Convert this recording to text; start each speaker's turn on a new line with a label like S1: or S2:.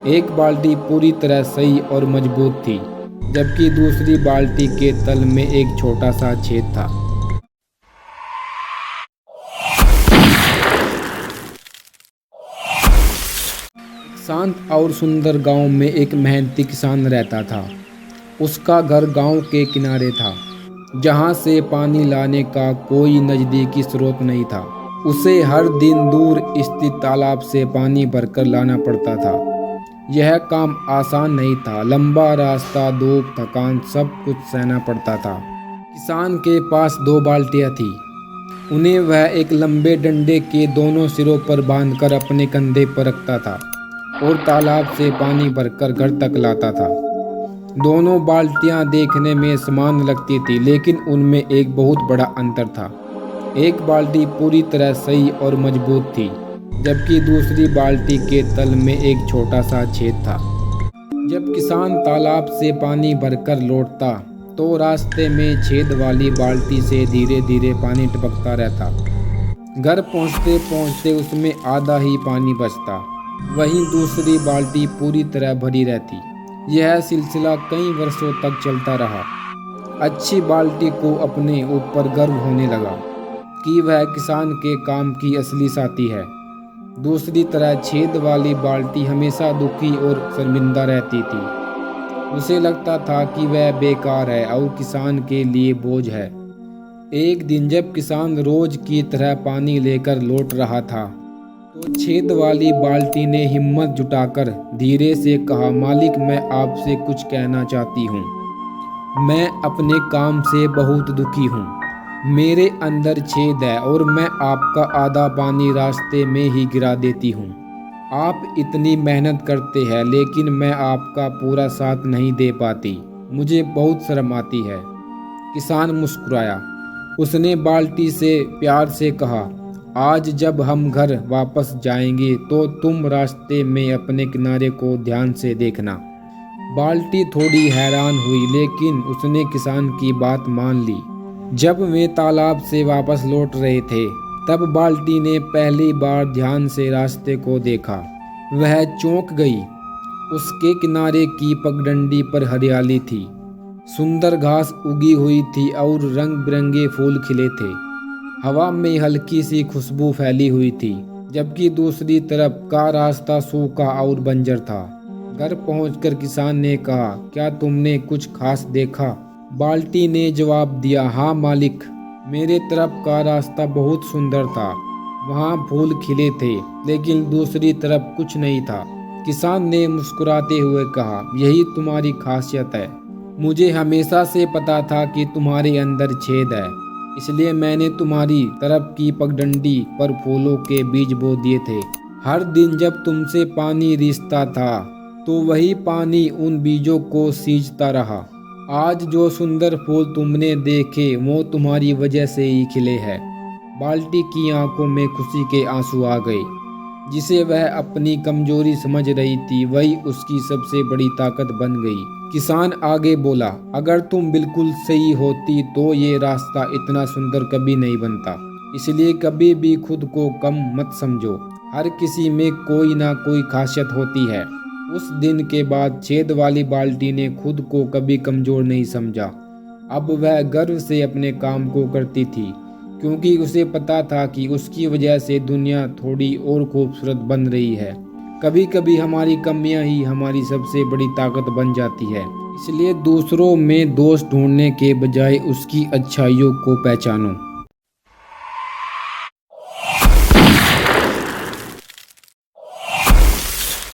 S1: एक बाल्टी पूरी तरह सही और मजबूत थी, जबकि दूसरी बाल्टी के तल में एक छोटा सा छेद था। शांत और सुंदर गांव में एक मेहनती किसान रहता था। उसका घर गांव के किनारे था, जहां से पानी लाने का कोई नज़दीकी स्रोत नहीं था। उसे हर दिन दूर स्थित तालाब से पानी भरकर लाना पड़ता था। यह काम आसान नहीं था। लंबा रास्ता, धूप, थकान, सब कुछ सहना पड़ता था। किसान के पास 2 बाल्टियां थी। उन्हें वह एक लंबे डंडे के दोनों सिरों पर बांधकर अपने कंधे पर रखता था और तालाब से पानी भरकर घर तक लाता था। दोनों बाल्टियां देखने में समान लगती थी, लेकिन उनमें एक बहुत बड़ा अंतर था। एक बाल्टी पूरी तरह सही और मजबूत थी, जबकि दूसरी बाल्टी के तल में एक छोटा सा छेद था। जब किसान तालाब से पानी भरकर लौटता, तो रास्ते में छेद वाली बाल्टी से धीरे धीरे पानी टपकता रहता। घर पहुंचते पहुंचते उसमें आधा ही पानी बचता। वहीं दूसरी बाल्टी पूरी तरह भरी रहती। यह सिलसिला कई वर्षों तक चलता रहा। अच्छी बाल्टी को अपने ऊपर गर्व होने लगा कि वह किसान के काम की असली साथी है। दूसरी तरफ छेद वाली बाल्टी हमेशा दुखी और शर्मिंदा रहती थी। उसे लगता था कि वह बेकार है और किसान के लिए बोझ है। एक दिन जब किसान रोज की तरह पानी लेकर लौट रहा था, तो छेद वाली बाल्टी ने हिम्मत जुटाकर धीरे से कहा, मालिक, मैं आपसे कुछ कहना चाहती हूँ। मैं अपने काम से बहुत दुखी हूँ। मेरे अंदर छेद है और मैं आपका आधा पानी रास्ते में ही गिरा देती हूँ। आप इतनी मेहनत करते हैं, लेकिन मैं आपका पूरा साथ नहीं दे पाती। मुझे बहुत शर्म आती है। किसान मुस्कुराया। उसने बाल्टी से प्यार से कहा, आज जब हम घर वापस जाएंगे तो तुम रास्ते में अपने किनारे को ध्यान से देखना। बाल्टी थोड़ी हैरान हुई, लेकिन उसने किसान की बात मान ली। जब वे तालाब से वापस लौट रहे थे, तब बाल्टी ने पहली बार ध्यान से रास्ते को देखा। वह चौंक गई। उसके किनारे की पगडंडी पर हरियाली थी, सुंदर घास उगी हुई थी और रंग बिरंगे फूल खिले थे। हवा में हल्की सी खुशबू फैली हुई थी, जबकि दूसरी तरफ का रास्ता सूखा और बंजर था। घर पहुंचकर किसान ने कहा, क्या तुमने कुछ खास देखा? बाल्टी ने जवाब दिया, हाँ मालिक, मेरे तरफ का रास्ता बहुत सुंदर था। वहाँ फूल खिले थे, लेकिन दूसरी तरफ कुछ नहीं था। किसान ने मुस्कुराते हुए कहा, यही तुम्हारी खासियत है। मुझे हमेशा से पता था कि तुम्हारे अंदर छेद है, इसलिए मैंने तुम्हारी तरफ की पगडंडी पर फूलों के बीज बो दिए थे। हर दिन जब तुमसे पानी रिसता था, तो वही पानी उन बीजों को सींचता रहा। आज जो सुंदर फूल तुमने देखे, वो तुम्हारी वजह से ही खिले हैं। बाल्टी की आंखों में खुशी के आंसू आ गए। जिसे वह अपनी कमजोरी समझ रही थी, वही उसकी सबसे बड़ी ताकत बन गई। किसान आगे बोला, अगर तुम बिल्कुल सही होती तो ये रास्ता इतना सुंदर कभी नहीं बनता। इसलिए कभी भी खुद को कम मत समझो। हर किसी में कोई ना कोई खासियत होती है। उस दिन के बाद छेद वाली बाल्टी ने खुद को कभी कमजोर नहीं समझा। अब वह गर्व से अपने काम को करती थी, क्योंकि उसे पता था कि उसकी वजह से दुनिया थोड़ी और खूबसूरत बन रही है। कभी कभी हमारी कमियां ही हमारी सबसे बड़ी ताकत बन जाती है। इसलिए दूसरों में दोष ढूंढने के बजाय उसकी अच्छाइयों को पहचानो।